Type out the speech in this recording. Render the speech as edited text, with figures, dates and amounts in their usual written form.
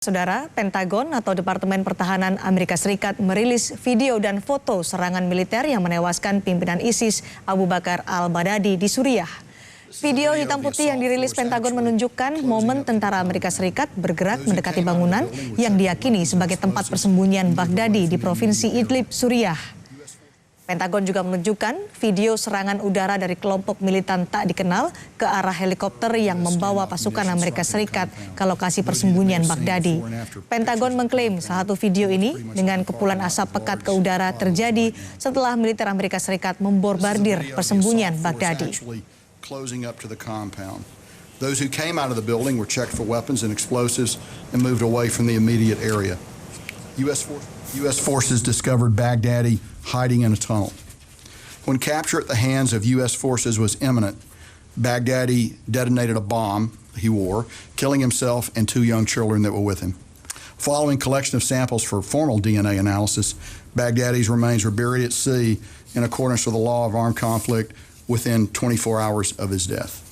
Saudara, Pentagon atau Departemen Pertahanan Amerika Serikat merilis video dan foto serangan militer yang menewaskan pimpinan ISIS Abu Bakar al-Baghdadi di Suriah. Video hitam putih yang dirilis Pentagon menunjukkan momen tentara Amerika Serikat bergerak mendekati bangunan yang diyakini sebagai tempat persembunyian Baghdadi di Provinsi Idlib, Suriah. Pentagon juga menunjukkan video serangan udara dari kelompok militan tak dikenal ke arah helikopter yang membawa pasukan Amerika Serikat ke lokasi persembunyian Baghdadi. Pentagon mengklaim salah satu video ini dengan kepulan asap pekat ke udara terjadi setelah militer Amerika Serikat memborbardir persembunyian Baghdadi. Those who came out of the building were checked for weapons and explosives and moved away from the immediate area. U.S. forces discovered Baghdadi hiding in a tunnel. When capture at the hands of U.S. forces was imminent, Baghdadi detonated a bomb he wore, killing himself and two young children that were with him. Following collection of samples for formal DNA analysis, Baghdadi's remains were buried at sea in accordance with the law of armed conflict within 24 hours of his death.